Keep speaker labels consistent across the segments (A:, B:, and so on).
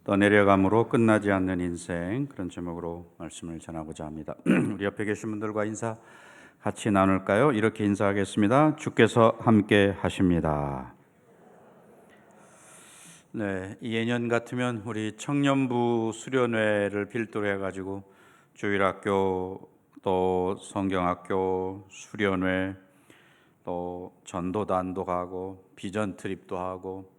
A: 떠내려감으로 끝나지 않는 인생, 그런 제목으로 말씀을 전하고자 합니다. 우리 옆에 계신 분들과 인사 같이 나눌까요? 이렇게 인사하겠습니다. 주께서 함께 하십니다. 네, 이 예년 같으면 우리 청년부 수련회를 필두로 해가지고 주일학교, 또 성경학교, 수련회, 또 전도단도 가고 비전 트립도 하고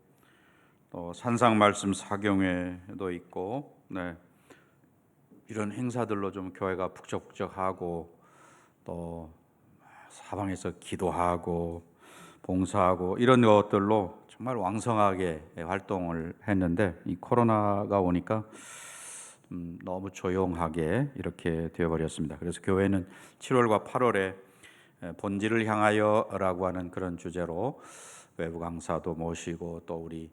A: 또 산상 말씀 사경회도 있고, 네, 이런 행사들로 좀 교회가 북적북적하고 또 사방에서 기도하고 봉사하고 이런 것들로 정말 왕성하게 활동을 했는데, 이 코로나가 오니까 너무 조용하게 이렇게 되어버렸습니다. 그래서 교회는 7월과 8월에 본질을 향하여라고 하는 그런 주제로 외부 강사도 모시고 또 우리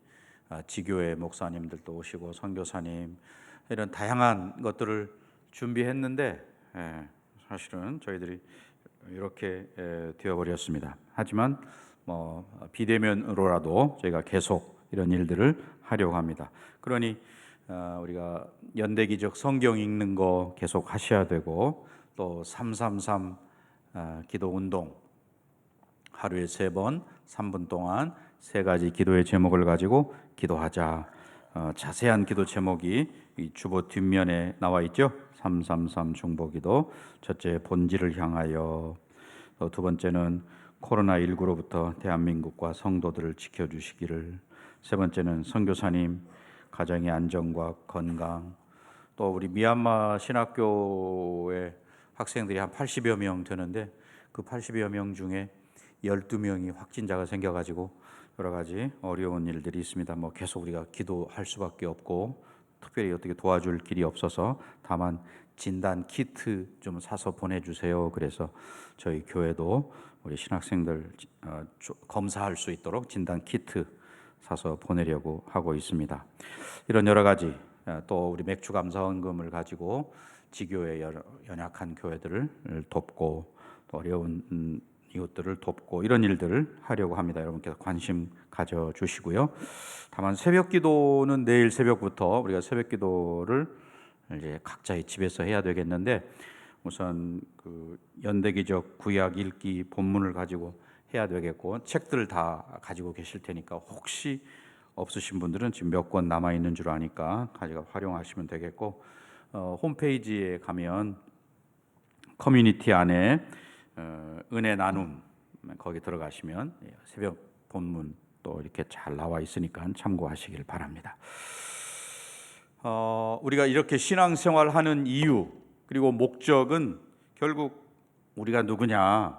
A: 지교회 목사님들도 오시고 선교사님, 이런 다양한 것들을 준비했는데 사실은 저희들이 이렇게 되어버렸습니다. 하지만 비대면으로라도 저희가 계속 이런 일들을 하려고 합니다. 그러니 우리가 연대기적 성경 읽는 거 계속 하셔야 되고, 또 333 기도 운동 하루에 3번 3분 동안 3가지 기도의 제목을 가지고 기도하자. 자세한 기도 제목이 이 주보 뒷면에 나와 있죠. 333 중보기도. 첫째, 본질을 향하여. 두 번째는 코로나19로부터 대한민국과 성도들을 지켜주시기를. 세 번째는 선교사님 가정의 안정과 건강. 또 우리 미얀마 신학교의 학생들이 한 80여 명 되는데, 그 80여 명 중에 12명이 확진자가 생겨가지고 여러 가지 어려운 일들이 있습니다. 계속 우리가 기도할 수밖에 없고 특별히 어떻게 도와줄 길이 없어서 다만 진단 키트 좀 사서 보내주세요. 그래서 저희 교회도 우리 신학생들 검사할 수 있도록 진단 키트 사서 보내려고 하고 있습니다. 이런 여러 가지, 또 우리 맥주 감사원금을 가지고 지교의 연약한 교회들을 돕고 또 어려운 이웃들을 돕고 이런 일들을 하려고 합니다. 여러분께서 관심 가져주시고요. 다만 새벽 기도는 내일 새벽부터 우리가 새벽 기도를 이제 각자의 집에서 해야 되겠는데, 우선 그 연대기적 구약 읽기 본문을 가지고 해야 되겠고, 책들을 다 가지고 계실 테니까 혹시 없으신 분들은 지금 몇 권 남아 있는 줄 아니까 가지고 활용하시면 되겠고, 홈페이지에 가면 커뮤니티 안에 은혜 나눔, 거기 들어가시면 새벽 본문 또 이렇게 잘 나와 있으니까 참고하시길 바랍니다. 우리가 이렇게 신앙생활하는 이유 그리고 목적은 결국 우리가 누구냐,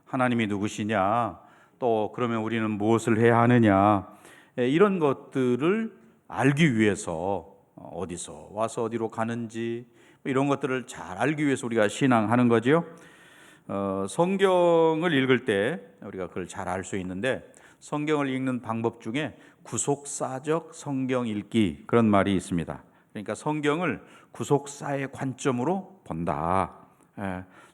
A: 하나님이 누구시냐, 또 그러면 우리는 무엇을 해야 하느냐, 이런 것들을 알기 위해서, 어디서 와서 어디로 가는지 이런 것들을 잘 알기 위해서 우리가 신앙하는 거죠. 성경을 읽을 때 우리가 그걸 잘 알 수 있는데, 성경을 읽는 방법 중에 구속사적 성경 읽기, 그런 말이 있습니다. 그러니까 성경을 구속사의 관점으로 본다.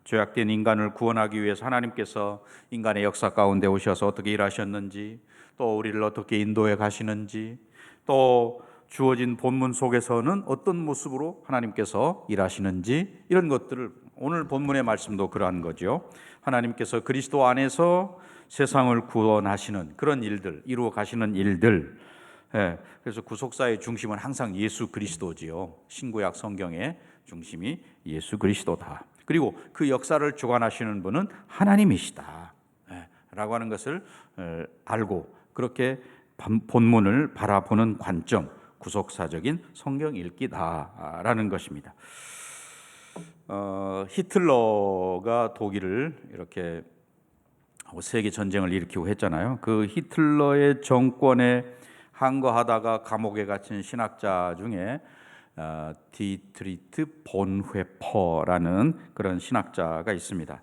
A: 죄악된 인간을 구원하기 위해서 하나님께서 인간의 역사 가운데 오셔서 어떻게 일하셨는지, 또 우리를 어떻게 인도해 가시는지, 또 주어진 본문 속에서는 어떤 모습으로 하나님께서 일하시는지, 이런 것들을, 오늘 본문의 말씀도 그러한 거죠. 하나님께서 그리스도 안에서 세상을 구원하시는 그런 일들, 이루어 가시는 일들. 그래서 구속사의 중심은 항상 예수 그리스도지요. 신구약 성경의 중심이 예수 그리스도다. 그리고 그 역사를 주관하시는 분은 하나님이시다 라고 하는 것을 알고, 그렇게 본문을 바라보는 관점, 구속사적인 성경 읽기다라는 것입니다. 히틀러가 독일을 이렇게 세계 전쟁을 일으키고 했잖아요. 그 히틀러의 정권에 항거하다가 감옥에 갇힌 신학자 중에 디트리트 본회퍼라는 그런 신학자가 있습니다.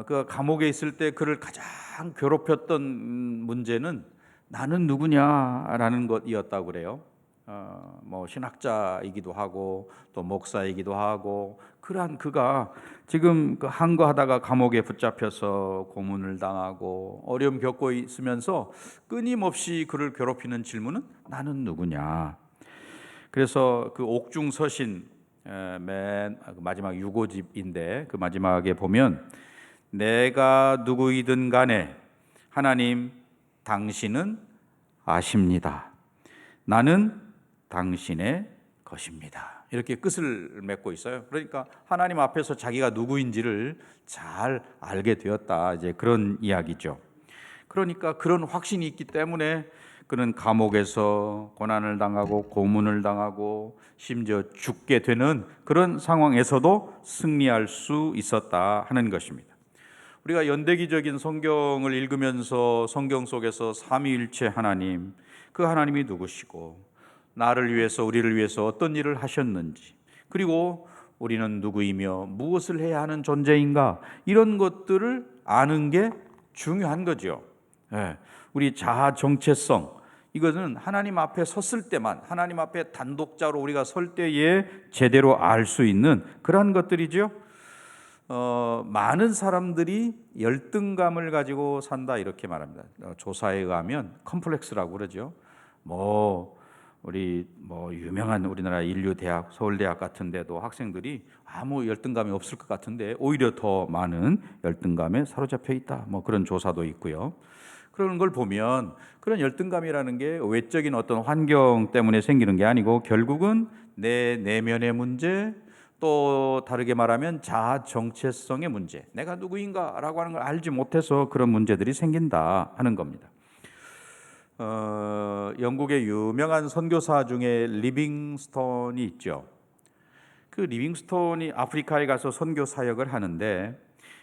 A: 그 감옥에 있을 때 그를 가장 괴롭혔던 문제는 나는 누구냐라는 것이었다고 그래요. 신학자이기도 하고 또 목사이기도 하고, 그러한 그가 지금 그 항거하다가 감옥에 붙잡혀서 고문을 당하고 어려움 겪고 있으면서 끊임없이 그를 괴롭히는 질문은 나는 누구냐. 그래서 그 옥중서신 맨 마지막 유고집인데 그 마지막에 보면 내가 누구이든 간에 하나님 당신은 아십니다. 나는 당신의 것입니다. 이렇게 끝을 맺고 있어요. 그러니까 하나님 앞에서 자기가 누구인지를 잘 알게 되었다. 이제 그런 이야기죠. 그러니까 그런 확신이 있기 때문에 그는 감옥에서 고난을 당하고 고문을 당하고 심지어 죽게 되는 그런 상황에서도 승리할 수 있었다 하는 것입니다. 우리가 연대기적인 성경을 읽으면서 성경 속에서 삼위일체 하나님, 그 하나님이 누구시고 나를 위해서 우리를 위해서 어떤 일을 하셨는지, 그리고 우리는 누구이며 무엇을 해야 하는 존재인가, 이런 것들을 아는 게 중요한 거죠. 우리 자아 정체성, 이것은 하나님 앞에 섰을 때만, 하나님 앞에 단독자로 우리가 설 때에 제대로 알 수 있는 그런 것들이죠. 많은 사람들이 열등감을 가지고 산다 이렇게 말합니다. 조사에 의하면 컴플렉스라고 그러죠. 우리 유명한 우리나라 인류대학, 서울대학 같은 데도 학생들이 아무 열등감이 없을 것 같은데 오히려 더 많은 열등감에 사로잡혀 있다. 그런 조사도 있고요. 그런 걸 보면 그런 열등감이라는 게 외적인 어떤 환경 때문에 생기는 게 아니고 결국은 내 내면의 문제, 또 다르게 말하면 자아 정체성의 문제, 내가 누구인가라고 하는 걸 알지 못해서 그런 문제들이 생긴다 하는 겁니다. 영국의 유명한 선교사 중에 리빙스톤이 있죠. 그 리빙스톤이 아프리카에 가서 선교 사역을 하는데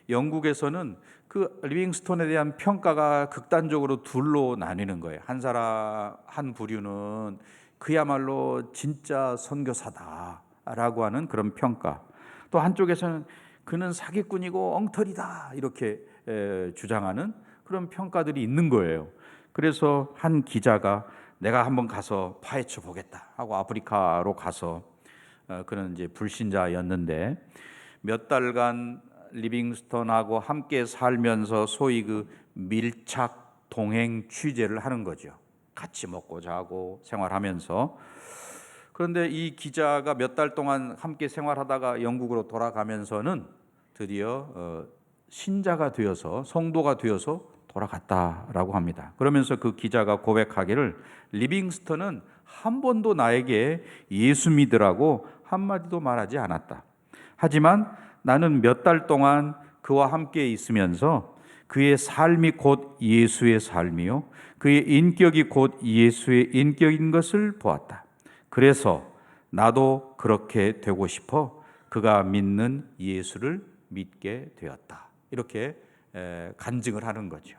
A: 영국에서는 그 리빙스톤에 대한 평가가 극단적으로 둘로 나뉘는 거예요. 한 부류는 그야말로 진짜 선교사다라고 하는 그런 평가, 또 한쪽에서는 그는 사기꾼이고 엉터리다 이렇게 주장하는 그런 평가들이 있는 거예요. 그래서 한 기자가 내가 한번 가서 파헤쳐 보겠다 하고 아프리카로 가서 그는 이제 불신자였는데 몇 달간 리빙스턴하고 함께 살면서 소위 그 밀착 동행 취재를 하는 거죠. 같이 먹고 자고 생활하면서. 그런데 이 기자가 몇 달 동안 함께 생활하다가 영국으로 돌아가면서는 드디어 신자가 되어서, 성도가 되어서 돌아갔다라고 합니다. 그러면서 그 기자가 고백하기를 리빙스턴은 한 번도 나에게 예수 믿으라고 한마디도 말하지 않았다. 하지만 나는 몇 달 동안 그와 함께 있으면서 그의 삶이 곧 예수의 삶이요, 그의 인격이 곧 예수의 인격인 것을 보았다. 그래서 나도 그렇게 되고 싶어 그가 믿는 예수를 믿게 되었다. 이렇게 간증을 하는 거죠.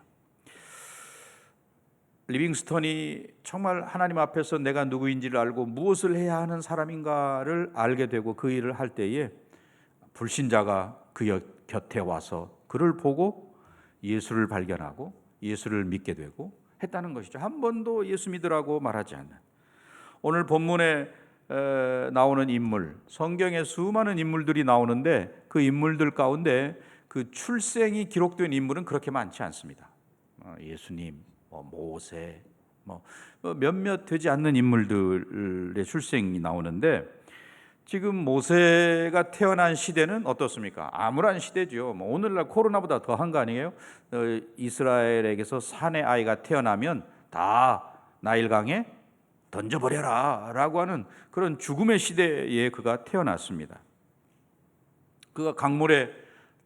A: 리빙스턴이 정말 하나님 앞에서 내가 누구인지를 알고 무엇을 해야 하는 사람인가를 알게 되고 그 일을 할 때에 불신자가 그 곁에 와서 그를 보고 예수를 발견하고 예수를 믿게 되고 했다는 것이죠. 한 번도 예수 믿으라고 말하지 않는. 오늘 본문에 나오는 인물, 성경에 수많은 인물들이 나오는데 그 인물들 가운데 그 출생이 기록된 인물은 그렇게 많지 않습니다. 예수님, 모세, 몇몇 되지 않는 인물들의 출생이 나오는데 지금 모세가 태어난 시대는 어떻습니까? 암울한 시대죠. 오늘날 코로나보다 더한 거 아니에요? 이스라엘에게서 산의 아이가 태어나면 다 나일강에 던져버려라 라고 하는 그런 죽음의 시대에 그가 태어났습니다. 그가 강물에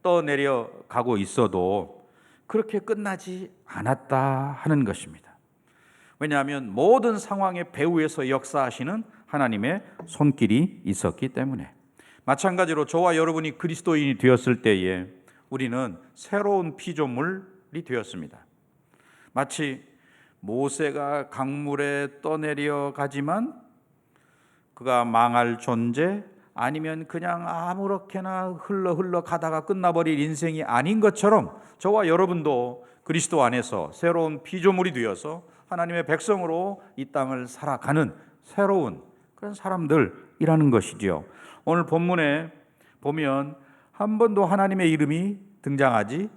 A: 떠내려 가고 있어도 그렇게 끝나지 않았다 하는 것입니다. 왜냐하면 모든 상황의 배후에서 역사하시는 하나님의 손길이 있었기 때문에. 마찬가지로 저와 여러분이 그리스도인이 되었을 때에 우리는 새로운 피조물이 되었습니다. 마치 모세가 강물에 떠내려 가지만 그가 망할 존재, 아니면 그냥 아무렇게나 흘러 가다가 끝나버릴 인생이 아닌 것처럼 저와 여러분도 그리스도 안에서 새로운 피조물이 되어서 하나님의 백성으로 이 땅을 살아가는 새로운 그런 사람들이라는 것이지요. 오늘 본문에 보면 한 번도 하나님의 이름이 등장하지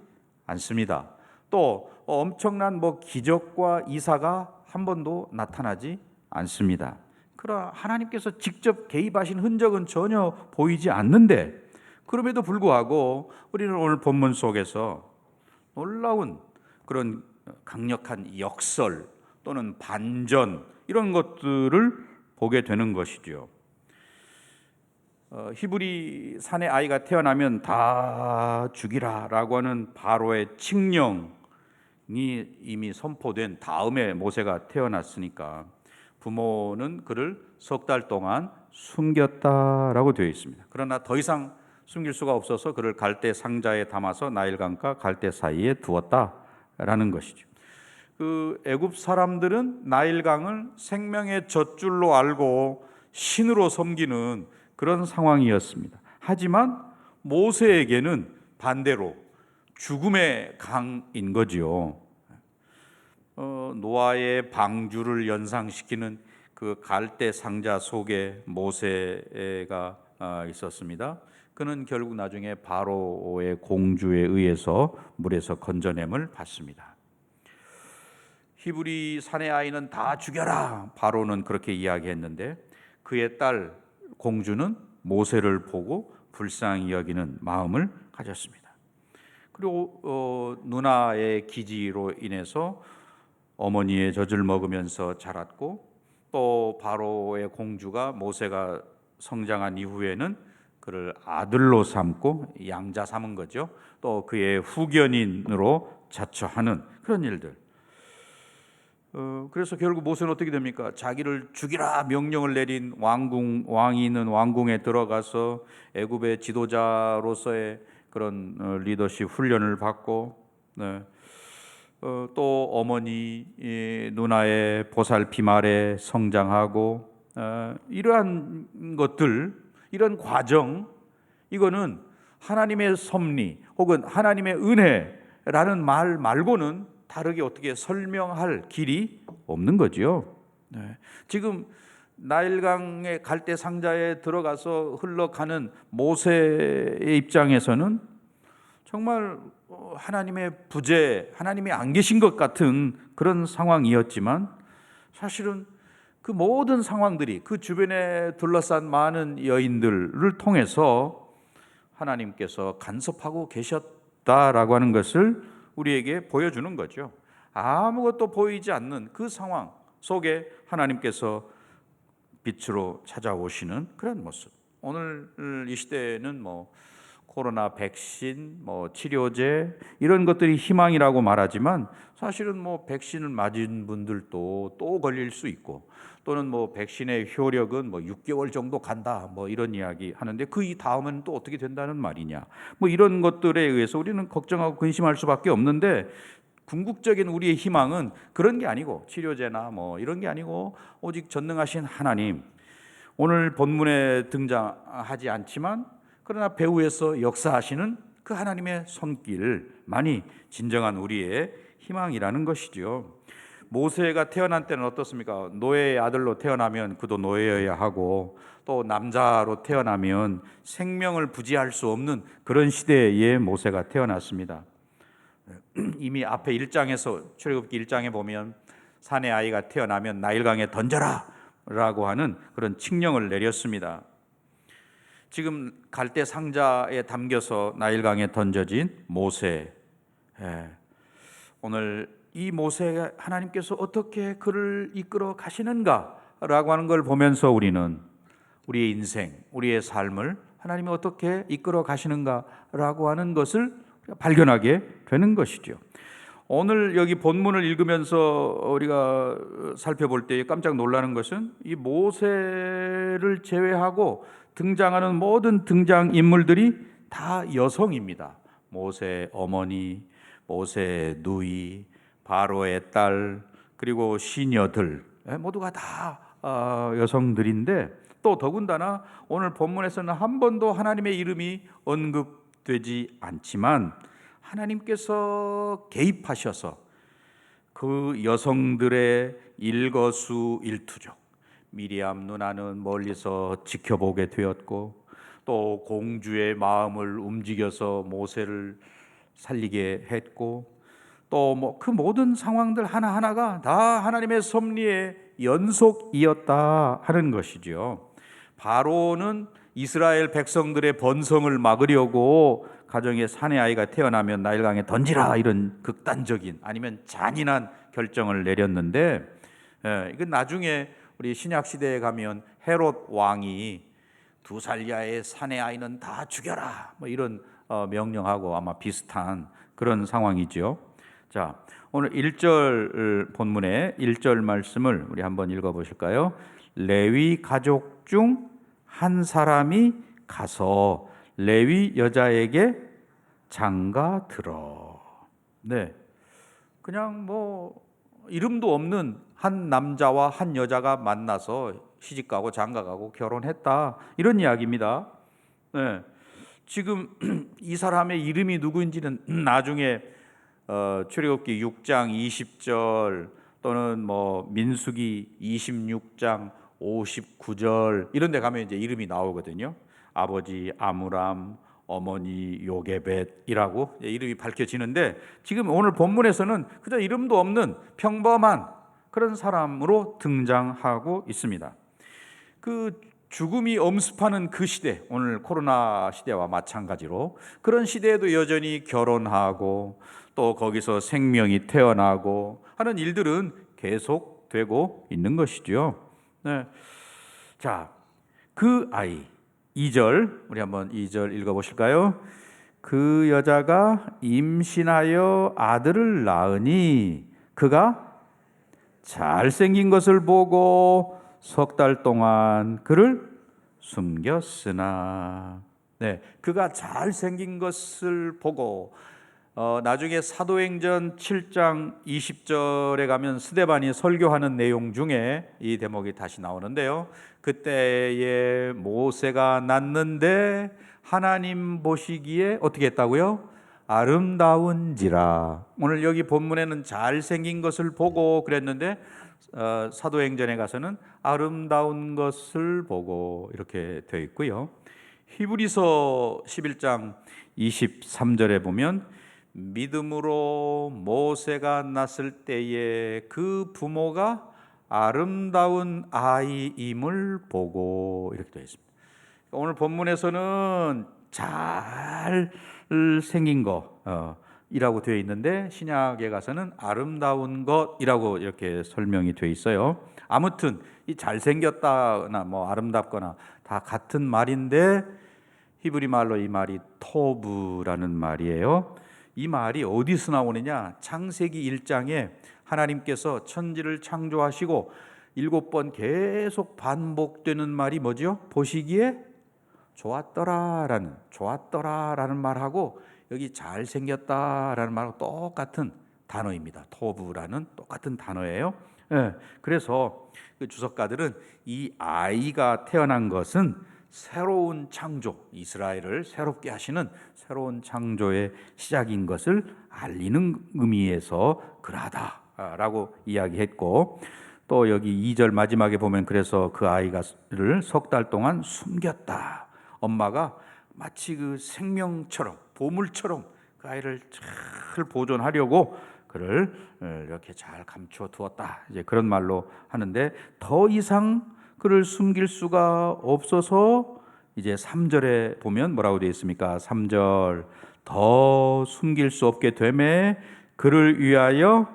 A: 않습니다. 또 엄청난 기적과 이사가 한 번도 나타나지 않습니다. 그러나 하나님께서 직접 개입하신 흔적은 전혀 보이지 않는데, 그럼에도 불구하고 우리는 오늘 본문 속에서 놀라운 그런 강력한 역설 또는 반전, 이런 것들을 보게 되는 것이죠. 히브리 산의 아이가 태어나면 다 죽이라라고 하는 바로의 칙령이 이미 선포된 다음에 모세가 태어났으니까 부모는 그를 석 달 동안 숨겼다라고 되어 있습니다. 그러나 더 이상 숨길 수가 없어서 그를 갈대 상자에 담아서 나일강과 갈대 사이에 두었다라는 것이죠. 그 애굽 사람들은 나일강을 생명의 젖줄로 알고 신으로 섬기는 그런 상황이었습니다. 하지만 모세에게는 반대로 죽음의 강인 거지요. 노아의 방주를 연상시키는 그 갈대 상자 속에 모세가 있었습니다. 그는 결국 나중에 바로의 공주에 의해서 물에서 건져냄을 받습니다. 히브리 산의 아이는 다 죽여라, 바로는 그렇게 이야기했는데 그의 딸 공주는 모세를 보고 불쌍히 여기는 마음을 가졌습니다. 그리고 누나의 기지로 인해서 어머니의 젖을 먹으면서 자랐고, 또 바로의 공주가 모세가 성장한 이후에는 그를 아들로 삼고 양자 삼은 거죠. 또 그의 후견인으로 자처하는 그런 일들. 그래서 결국 모세는 어떻게 됩니까? 자기를 죽이라 명령을 내린 왕이 있는 왕궁에 들어가서 애굽의 지도자로서의 그런 리더십 훈련을 받고, 또 어머니 누나의 보살핌 아래 성장하고, 이러한 것들, 이런 과정, 이거는 하나님의 섭리 혹은 하나님의 은혜라는 말 말고는 다르게 어떻게 설명할 길이 없는 거죠. 지금 나일강의 갈대 상자에 들어가서 흘러가는 모세의 입장에서는 정말 하나님의 부재, 하나님이 안 계신 것 같은 그런 상황이었지만, 사실은 그 모든 상황들이 그 주변에 둘러싼 많은 여인들을 통해서 하나님께서 간섭하고 계셨다라고 하는 것을 우리에게 보여주는 거죠. 아무것도 보이지 않는 그 상황 속에 하나님께서 빛으로 찾아오시는 그런 모습. 오늘 이 시대에는 코로나 백신, 치료제, 이런 것들이 희망이라고 말하지만, 사실은 백신을 맞은 분들도 또 걸릴 수 있고, 또는 백신의 효력은 6개월 정도 간다, 이런 이야기 하는데 그 다음은 또 어떻게 된다는 말이냐, 이런 것들에 의해서 우리는 걱정하고 근심할 수밖에 없는데, 궁극적인 우리의 희망은 그런 게 아니고, 치료제나 이런 게 아니고, 오직 전능하신 하나님, 오늘 본문에 등장하지 않지만 그러나 배후에서 역사하시는 그 하나님의 손길만이 진정한 우리의 희망이라는 것이죠. 모세가 태어난 때는 어떻습니까? 노예의 아들로 태어나면 그도 노예여야 하고, 또 남자로 태어나면 생명을 부지할 수 없는 그런 시대에 모세가 태어났습니다. 이미 앞에 1장에서 출애굽기 1장에 보면 산의 아이가 태어나면 나일강에 던져라 라고 하는 그런 칙령을 내렸습니다. 지금 갈대 상자에 담겨서 나일강에 던져진 모세, 오늘 이 모세가 하나님께서 어떻게 그를 이끌어 가시는가라고 하는 걸 보면서 우리는 우리의 인생, 우리의 삶을 하나님이 어떻게 이끌어 가시는가라고 하는 것을 발견하게 되는 것이죠. 오늘 여기 본문을 읽으면서 우리가 살펴볼 때 깜짝 놀라는 것은 이 모세를 제외하고 등장하는 모든 등장인물들이 다 여성입니다. 모세의 어머니, 모세의 누이, 바로의 딸, 그리고 시녀들, 모두가 다 여성들인데, 또 더군다나 오늘 본문에서는 한 번도 하나님의 이름이 언급되지 않지만 하나님께서 개입하셔서 그 여성들의 일거수일투족, 미리암 누나는 멀리서 지켜보게 되었고, 또 공주의 마음을 움직여서 모세를 살리게 했고, 또 그 모든 상황들 하나하나가 다 하나님의 섭리의 연속이었다 하는 것이죠. 바로는 이스라엘 백성들의 번성을 막으려고 가정에 사내 아이가 태어나면 나일강에 던지라, 이런 극단적인 아니면 잔인한 결정을 내렸는데, 이건 나중에 우리 신약 시대에 가면 헤롯 왕이 2살 이하의 사내 아이는 다 죽여라, 뭐 이런 명령하고 아마 비슷한 그런 상황이죠. 자, 오늘 1절 본문의 1절 말씀을 우리 한번 읽어 보실까요? 레위 가족 중 한 사람이 가서 레위 여자에게 장가 들어. 네, 그냥 뭐 이름도 없는 한 남자와 한 여자가 만나서 시집가고 장가가고 결혼했다, 이런 이야기입니다. 네, 지금 이 사람의 이름이 누구인지는 나중에 출애굽기 6장 20절 또는 뭐 민수기 26장 59절 이런 데 가면 이제 이름이 나오거든요. 아버지 아므람, 어머니 요게벳이라고 이름이 밝혀지는데, 지금 오늘 본문에서는 그저 이름도 없는 평범한 그런 사람으로 등장하고 있습니다. 그 죽음이 엄습하는 그 시대, 오늘 코로나 시대와 마찬가지로 그런 시대에도 여전히 결혼하고 또 거기서 생명이 태어나고 하는 일들은 계속되고 있는 것이죠. 네. 자, 그 아이 2절 우리 한번 2절 읽어보실까요? 그 여자가 임신하여 아들을 낳으니 그가 잘생긴 것을 보고 석 달 동안 그를 숨겼으나. 네, 그가 잘생긴 것을 보고 나중에 사도행전 7장 20절에 가면 스데반이 설교하는 내용 중에 이 대목이 다시 나오는데요. 그때에 모세가 낳는데 하나님 보시기에 어떻게 했다고요? 아름다운지라. 오늘 여기 본문에는 잘생긴 것을 보고 그랬는데 사도행전에 가서는 아름다운 것을 보고 이렇게 되어 있고요. 히브리서 11장 23절에 보면 믿음으로 모세가 낳았을 때에 그 부모가 아름다운 아이임을 보고, 이렇게 되어 있습니다. 오늘 본문에서는 잘 생긴 것이라고 되어 있는데 신약에 가서는 아름다운 것이라고 이렇게 설명이 되어 있어요. 아무튼 이 잘생겼다나 뭐 아름답거나 다 같은 말인데 히브리 말로 이 말이 토브라는 말이에요. 이 말이 어디서 나오느냐? 창세기 1장에 하나님께서 천지를 창조하시고 7번 계속 반복되는 말이 뭐죠? 보시기에 좋았더라라는 말하고 여기 잘생겼다라는 말하고 똑같은 단어입니다. 토브라는 똑같은 단어예요. 네, 그래서 그 주석가들은 이 아이가 태어난 것은 새로운 창조, 이스라엘을 새롭게 하시는 새로운 창조의 시작인 것을 알리는 의미에서 그러하다라고 이야기했고, 또 여기 2절 마지막에 보면 그래서 그 아이가를 석 달 동안 숨겼다. 엄마가 마치 그 생명처럼 보물처럼 그 아이를 잘 보존하려고 그를 이렇게 잘 감춰 두었다. 이제 그런 말로 하는데 더 이상 그를 숨길 수가 없어서 이제 3절에 보면 뭐라고 되어 있습니까? 3절 더 숨길 수 없게 되매 그를 위하여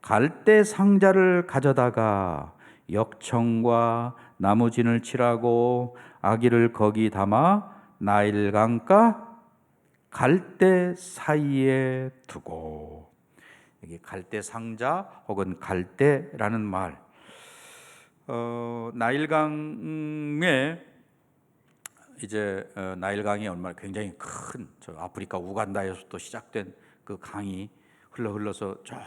A: 갈대 상자를 가져다가 역청과 나무진을 칠하고 아기를 거기 담아 나일강가 갈대 사이에 두고. 여기 갈대 상자 혹은 갈대라는 말, 나일강에 이제 나일강이 얼마나 굉장히 큰 저 아프리카 우간다에서부터 시작된 그 강이 흘러서 저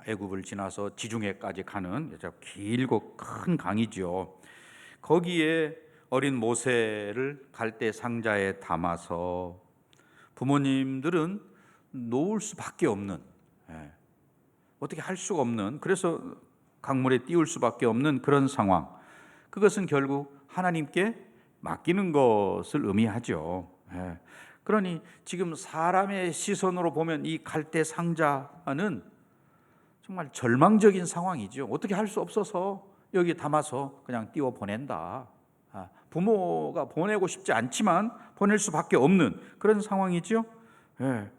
A: 애굽을 지나서 지중해까지 가는 아주 길고 큰 강이죠. 거기에 어린 모세를 갈대 상자에 담아서 부모님들은 놓을 수밖에 없는, 어떻게 할 수가 없는, 그래서 강물에 띄울 수밖에 없는 그런 상황. 그것은 결국 하나님께 맡기는 것을 의미하죠. 그러니 지금 사람의 시선으로 보면 이 갈대 상자는 정말 절망적인 상황이죠. 어떻게 할 수 없어서 여기 담아서 그냥 띄워 보낸다. 부모가 보내고 싶지 않지만 보낼 수밖에 없는 그런 상황이죠. 예.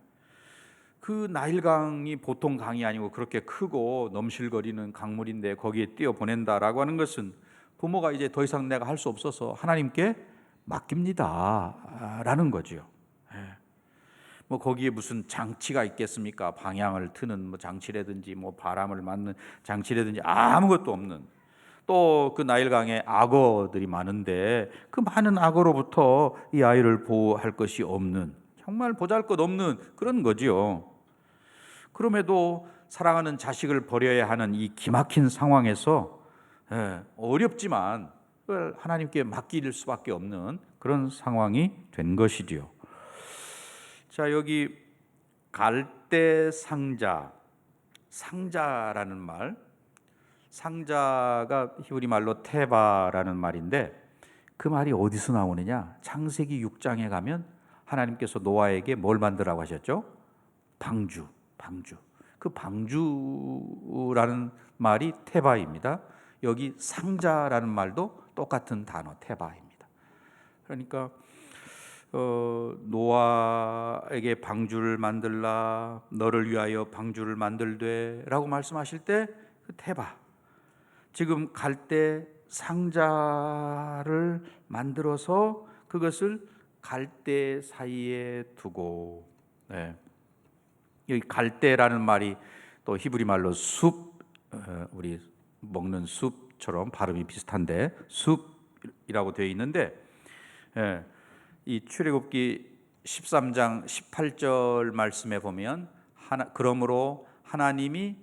A: 그 나일강이 보통 강이 아니고 그렇게 크고 넘실거리는 강물인데 거기에 띄워 보낸다라고 하는 것은 부모가 이제 더 이상 내가 할 수 없어서 하나님께 맡깁니다 라는 거죠. 예. 뭐 거기에 무슨 장치가 있겠습니까? 방향을 트는 뭐 장치라든지 뭐 바람을 맞는 장치라든지 아무것도 없는, 또 그 나일강에 악어들이 많은데 그 많은 악어로부터 이 아이를 보호할 것이 없는, 정말 보잘것없는 그런 거지요. 그럼에도 사랑하는 자식을 버려야 하는 이 기막힌 상황에서 어렵지만 그걸 하나님께 맡길 수밖에 없는 그런 상황이 된 것이지요. 자, 여기 갈대 상자, 상자라는 말, 상자가 히브리 말로 테바라는 말인데 그 말이 어디서 나오느냐? 창세기 6장에 가면 하나님께서 노아에게 뭘 만들라고 하셨죠? 방주. 그 방주라는 말이 테바입니다. 여기 상자라는 말도 똑같은 단어 테바입니다. 그러니까 노아에게 방주를 만들라, 너를 위하여 방주를 만들되 라고 말씀하실 때 그 테바, 지금 갈대 상자를 만들어서 그것을 갈대 사이에 두고, 여기 갈대라는 말이 또 히브리 말로 숲, 우리 먹는 숲처럼 발음이 비슷한데 숲이라고 되어 있는데, 이 출애굽기 13장 18절 말씀에 보면 그러므로 하나님이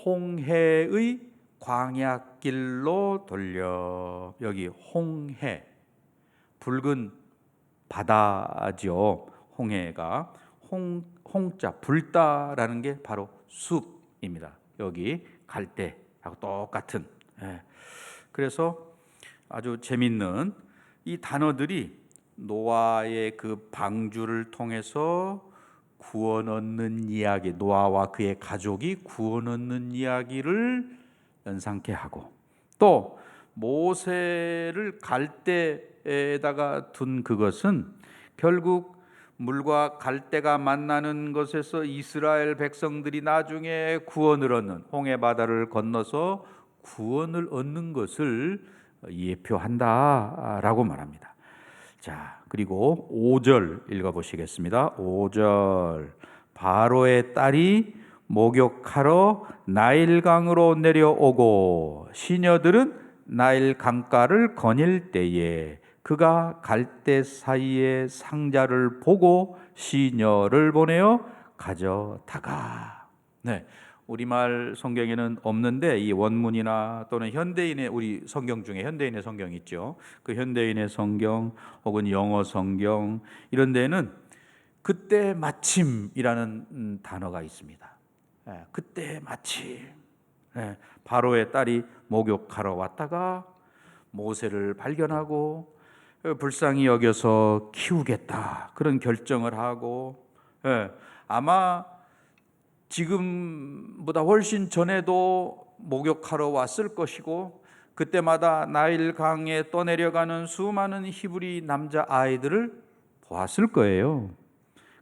A: 홍해의 광야길로 돌려, 여기 홍해, 붉은 바다죠. 홍해가 홍자 붉다라는 게 바로 숲입니다. 여기 갈대하고 똑같은. 그래서 아주 재밌는 이 단어들이 노아의 그 방주를 통해서 구원 얻는 이야기, 노아와 그의 가족이 구원 얻는 이야기를 연상케 하고, 또 모세를 갈대에다가 둔 그것은 결국 물과 갈대가 만나는 것에서 이스라엘 백성들이 나중에 구원을 얻는, 홍해 바다를 건너서 구원을 얻는 것을 예표한다라고 말합니다. 자, 그리고 5절 읽어보시겠습니다. 5절, 바로의 딸이 목욕하러 나일강으로 내려오고 시녀들은 나일 강가를 거닐 때에 그가 갈대 사이에 상자를 보고 시녀를 보내어 가져다가. 우리말 성경에는 없는데 이 원문이나 또는 현대인의, 우리 성경 중에 현대인의 성경 있죠. 그 현대인의 성경 혹은 영어 성경 이런 데는 그때 마침이라는 단어가 있습니다. 그때 마침, 바로의 딸이 목욕하러 왔다가 모세를 발견하고 불쌍히 여겨서 키우겠다 그런 결정을 하고, 아마 지금보다 훨씬 전에도 목욕하러 왔을 것이고 그때마다 나일강에 떠내려가는 수많은 히브리 남자 아이들을 보았을 거예요.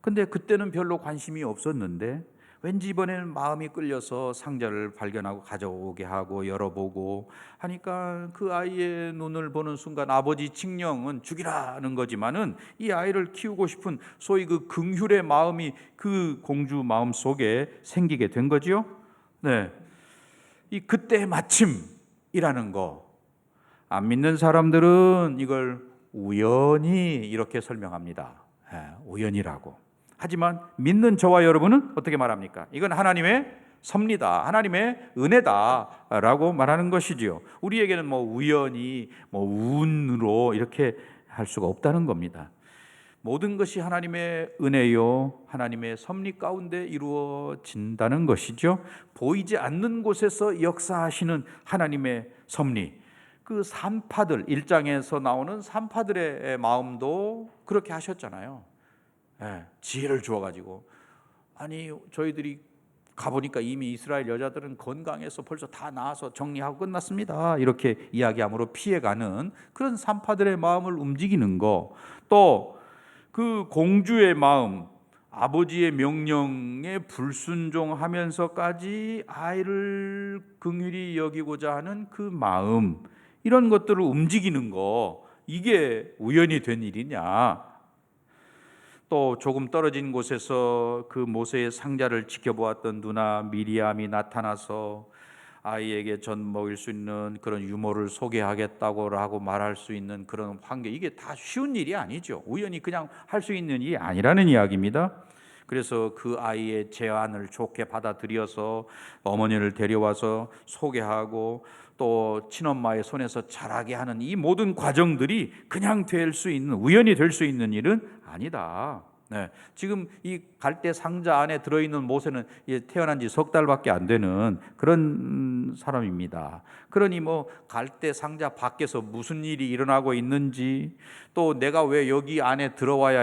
A: 근데 그때는 별로 관심이 없었는데 왠지 이번에는 마음이 끌려서 상자를 발견하고 가져오게 하고 열어보고 하니까 그 아이의 눈을 보는 순간 아버지 칙령은 죽이라는 거지만은 이 아이를 키우고 싶은 소위 그 긍휼의 마음이 그 공주 마음 속에 생기게 된 거죠. 이 그때 마침이라는 거, 안 믿는 사람들은 이걸 우연히 이렇게 설명합니다. 우연이라고. 하지만 믿는 저와 여러분은 어떻게 말합니까? 이건 하나님의 섭니다, 하나님의 은혜다라고 말하는 것이지요. 우리에게는 뭐 우연히, 뭐 운으로 이렇게 할 수가 없다는 겁니다. 모든 것이 하나님의 은혜요, 하나님의 섭리 가운데 이루어진다는 것이죠. 보이지 않는 곳에서 역사하시는 하나님의 섭리, 그 산파들, 1장에서 나오는 산파들의 마음도 그렇게 하셨잖아요. 지혜를 주어가지고, 아니 저희들이 가보니까 이미 이스라엘 여자들은 건강해서 벌써 다 나아서 정리하고 끝났습니다. 이렇게 이야기함으로 피해가는 그런 산파들의 마음을 움직이는 거, 또 그 공주의 마음, 아버지의 명령에 불순종하면서까지 아이를 긍휼히 여기고자 하는 그 마음, 이런 것들을 움직이는 거, 이게 우연히 된 일이냐? 또 조금 떨어진 곳에서 그 모세의 상자를 지켜보았던 누나 미리암이 나타나서 아이에게 전 먹일 수 있는 그런 유모를 소개하겠다고 하고 말할 수 있는 그런 환경, 이게 다 쉬운 일이 아니죠. 우연히 그냥 할 수 있는 일이 아니라는 이야기입니다. 그래서 그 아이의 제안을 좋게 받아들여서 어머니를 데려와서 소개하고 또 친엄마의 손에서 자라게 하는 이 모든 과정들이 그냥 될 수 있는, 우연히 될 수 있는 일은 아니다. 네, 지금 이 갈대 상자 안에 들어있는 모세는 태어난 지 석 달밖에 안 되는 그런 사람입니다. 그러니 뭐 갈대 상자 밖에서 무슨 일이 일어나고 있는지, 또 내가 왜 여기 안에 들어와야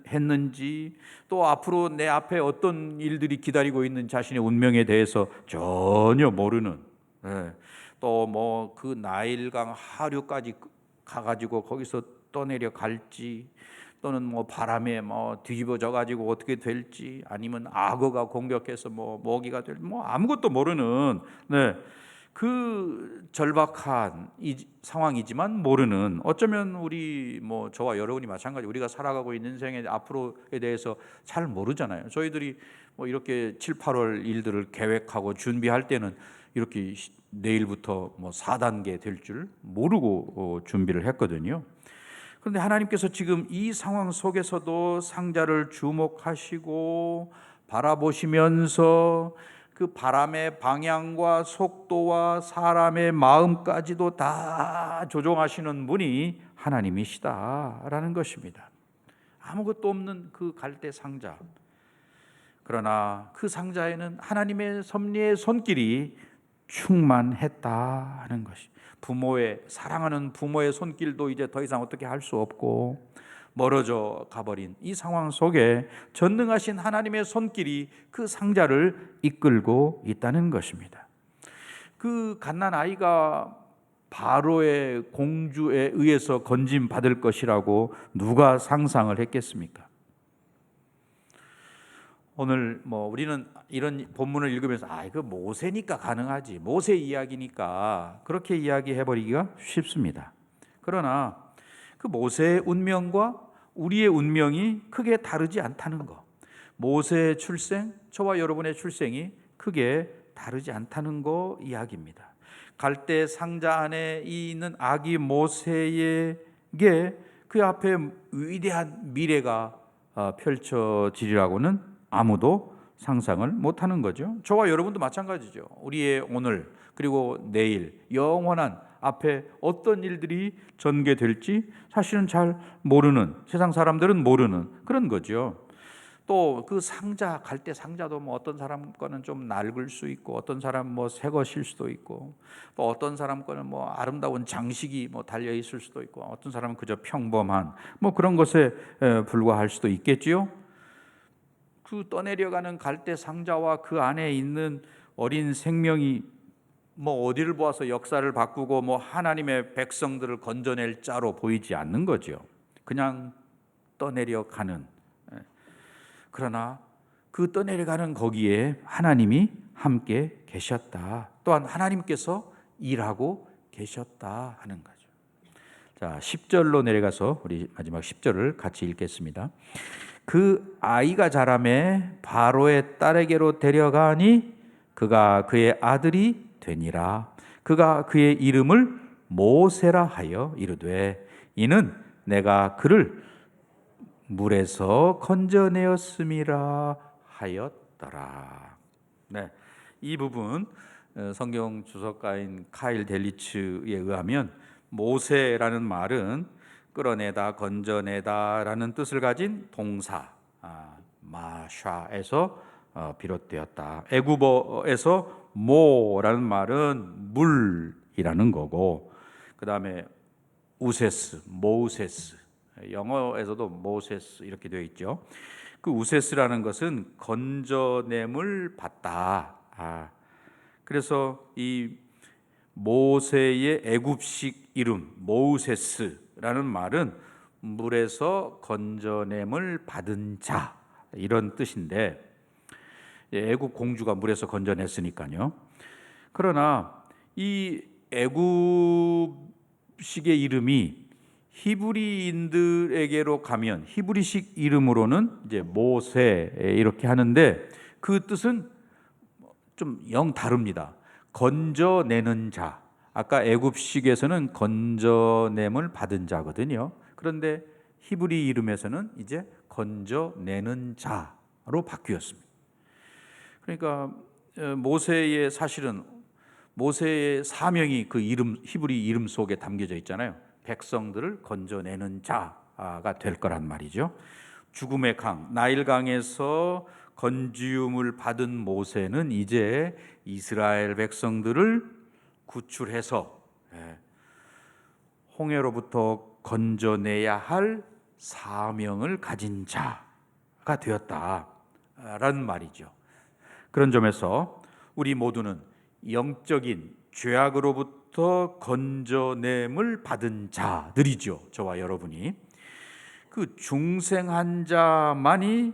A: 했는지, 또 앞으로 내 앞에 어떤 일들이 기다리고 있는 자신의 운명에 대해서 전혀 모르는, 또 뭐 그 나일강 하류까지 가가지고 거기서 떠내려 갈지, 또는 뭐 바람에 뭐 뒤집어져 가지고 어떻게 될지, 아니면 악어가 공격해서 뭐 먹이가 될, 뭐 아무것도 모르는, 그 절박한 이 상황이지만 모르는, 어쩌면 우리 뭐 저와 여러분이 마찬가지, 우리가 살아가고 있는 인생의 앞으로에 대해서 잘 모르잖아요. 저희들이 뭐 이렇게 7, 8월 일들을 계획하고 준비할 때는 이렇게 내일부터 뭐 4단계 될 줄 모르고 준비를 했거든요. 그런데 하나님께서 지금 이 상황 속에서도 상자를 주목하시고 바라보시면서 그 바람의 방향과 속도와 사람의 마음까지도 다 조종하시는 분이 하나님이시다라는 것입니다. 아무것도 없는 그 갈대 상자, 그러나 그 상자에는 하나님의 섭리의 손길이 충만했다는 것이, 부모의, 사랑하는 부모의 손길도 이제 더 이상 어떻게 할 수 없고 멀어져 가버린 이 상황 속에 전능하신 하나님의 손길이 그 상자를 이끌고 있다는 것입니다. 그 갓난 아이가 바로의 공주에 의해서 건진 받을 것이라고 누가 상상을 했겠습니까? 오늘 뭐 우리는 이런 본문을 읽으면서 이거 모세니까 가능하지, 모세 이야기니까 그렇게 이야기해 버리기가 쉽습니다. 그러나 그 모세의 운명과 우리의 운명이 크게 다르지 않다는 것, 모세의 출생, 저와 여러분의 출생이 크게 다르지 않다는 거 이야기입니다. 갈대 상자 안에 있는 아기 모세에게 그 앞에 위대한 미래가 펼쳐지리라고는 아무도 상상을 못하는 거죠. 저와 여러분도 마찬가지죠. 우리의 오늘 그리고 내일 영원한 앞에 어떤 일들이 전개될지 사실은 잘 모르는, 세상 사람들은 모르는 그런 거죠. 또 그 상자, 갈대 상자도 뭐 어떤 사람 거는 좀 낡을 수 있고, 어떤 사람 뭐 새 것일 수도 있고, 또 어떤 사람 거는 뭐 아름다운 장식이 뭐 달려 있을 수도 있고, 어떤 사람은 그저 평범한 뭐 그런 것에 불과할 수도 있겠지요. 그 떠내려가는 갈대 상자와 그 안에 있는 어린 생명이 뭐 어디를 보아서 역사를 바꾸고 뭐 하나님의 백성들을 건져낼 자로 보이지 않는 거죠. 그냥 떠내려가는. 그러나 그 떠내려가는 거기에 하나님이 함께 계셨다. 또한 하나님께서 일하고 계셨다 하는 거죠. 자, 10절로 내려가서 우리 마지막 10절을 같이 읽겠습니다. 그 아이가 자라매 바로의 딸에게로 데려가니 그가 그의 아들이 되니라. 그가 그의 이름을 모세라 하여 이르되 이는 내가 그를 물에서 건져내었음이라 하였더라. 네, 이 부분 성경 주석가인 카일 델리츠에 의하면 모세라는 말은 끌어내다, 건져내다라는 뜻을 가진 동사 마샤에서 비롯되었다. 애굽어에서 모라는 말은 물이라는 거고, 그 다음에 우세스, 모세스, 영어에서도 모세스 이렇게 되어 있죠. 그 우세스라는 것은 건져냄을 받다. 그래서 이 모세의 애굽식 이름 모우세스라는 말은 물에서 건져냄을 받은 자, 이런 뜻인데, 애굽 공주가 물에서 건져냈으니까요. 그러나 이 애굽식의 이름이 히브리인들에게로 가면 히브리식 이름으로는 이제 모세 이렇게 하는데, 그 뜻은 좀 영 다릅니다. 건져내는 자. 아까 애굽식에서는 건져냄을 받은 자거든요. 그런데 히브리 이름에서는 이제 건져내는 자로 바뀌었습니다. 그러니까 모세의 사실은 모세의 사명이 그 이름, 히브리 이름 속에 담겨져 있잖아요. 백성들을 건져내는 자가 될 거란 말이죠. 죽음의 강, 나일강에서 건지움을 받은 모세는 이제 이스라엘 백성들을 구출해서 홍해로부터 건져내야 할 사명을 가진 자가 되었다라는 말이죠. 그런 점에서 우리 모두는 영적인 죄악으로부터 건져냄을 받은 자들이죠. 저와 여러분이. 그 중생한 자만이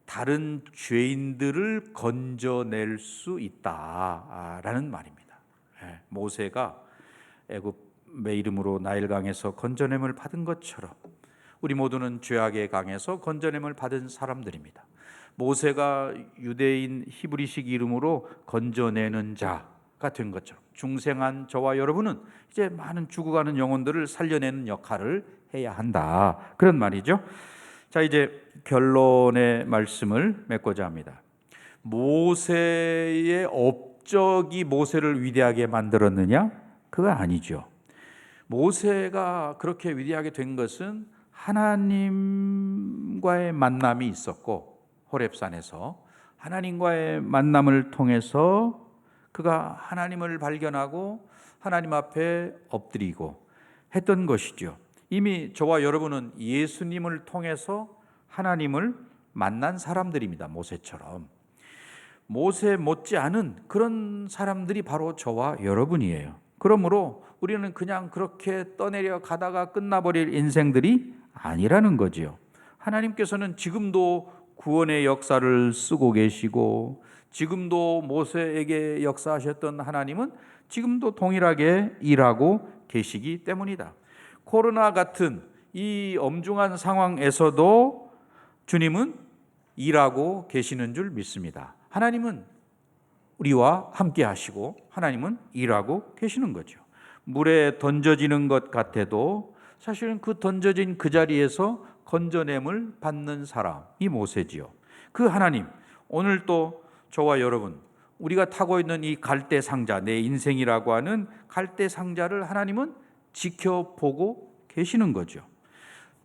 A: 다른 죄인들을 건져낼 수 있다라는 말입니다. 모세가 애굽의 이름으로 나일강에서 건져냄을 받은 것처럼 우리 모두는 죄악의 강에서 건져냄을 받은 사람들입니다. 모세가 유대인 히브리식 이름으로 건져내는 자가 된 것처럼 중생한 저와 여러분은 이제 많은 죽어가는 영혼들을 살려내는 역할을 해야 한다, 그런 말이죠. 자, 이제 결론의 말씀을 맺고자 합니다. 모세의 업적이 모세를 위대하게 만들었느냐? 그거 아니죠. 모세가 그렇게 위대하게 된 것은 하나님과의 만남이 있었고, 호렙산에서 하나님과의 만남을 통해서 그가 하나님을 발견하고 하나님 앞에 엎드리고 했던 것이죠. 이미 저와 여러분은 예수님을 통해서 하나님을 만난 사람들입니다. 모세처럼. 모세 못지않은 그런 사람들이 바로 저와 여러분이에요. 그러므로 우리는 그냥 그렇게 떠내려 가다가 끝나버릴 인생들이 아니라는 거지요. 하나님께서는 지금도 구원의 역사를 쓰고 계시고, 지금도 모세에게 역사하셨던 하나님은 지금도 동일하게 일하고 계시기 때문이다. 코로나 같은 이 엄중한 상황에서도 주님은 일하고 계시는 줄 믿습니다. 하나님은 우리와 함께 하시고 하나님은 일하고 계시는 거죠. 물에 던져지는 것 같아도 사실은 그 던져진 그 자리에서 건져냄을 받는 사람이 모세지요. 그 하나님, 오늘 또 저와 여러분, 우리가 타고 있는 이 갈대 상자, 내 인생이라고 하는 갈대 상자를 하나님은 지켜보고 계시는 거죠.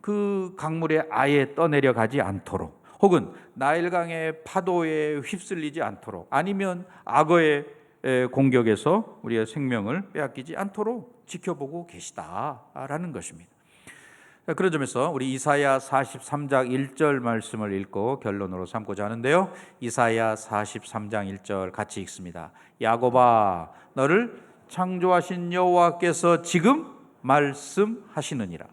A: 그 강물에 아예 떠내려가지 않도록, 혹은 나일강의 파도에 휩쓸리지 않도록, 아니면 악어의 공격에서 우리의 생명을 빼앗기지 않도록 지켜보고 계시다라는 것입니다. 그런 점에서 우리 이사야 43장 1절 말씀을 읽고 결론으로 삼고자 하는데요. 이사야 43장 1절 같이 읽습니다. 야곱아, 너를 창조하신 여호와께서 지금 말씀하시느니라.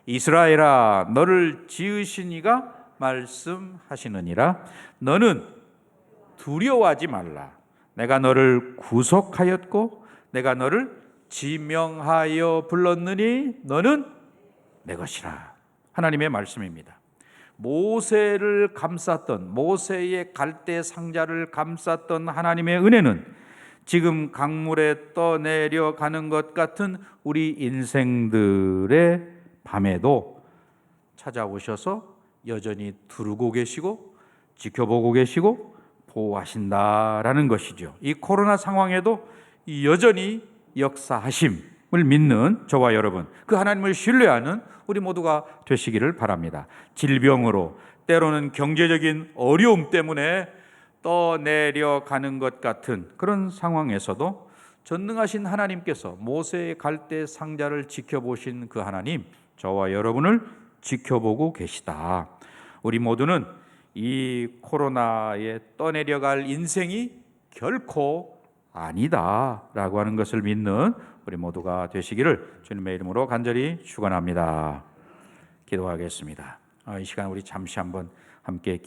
A: 이스라엘아, 너를 지으신 이가 말씀하시느니라. 너는 두려워하지 말라. 내가 너를 구속하였고 내가 너를 지명하여 불렀느니 너는 내 것이라. 하나님의 말씀입니다. 모세를 감쌌던, 모세의 갈대 상자를 감쌌던 하나님의 은혜는 지금 강물에 떠내려가는 것 같은 우리 인생들의 밤에도 찾아오셔서 여전히 두르고 계시고 지켜보고 계시고 보호하신다라는 것이죠. 이 코로나 상황에도 여전히 역사하심을 믿는 저와 여러분, 그 하나님을 신뢰하는 우리 모두가 되시기를 바랍니다. 질병으로, 때로는 경제적인 어려움 때문에 떠내려가는 것 같은 그런 상황에서도 전능하신 하나님께서 모세의 갈대 상자를 지켜보신 그 하나님, 저와 여러분을 지켜보고 계시다. 우리 모두는 이 코로나에 떠내려갈 인생이 결코 아니다라고 하는 것을 믿는 우리 모두가 되시기를 주님의 이름으로 간절히 축원합니다. 기도하겠습니다. 이 시간 우리 잠시 한번 함께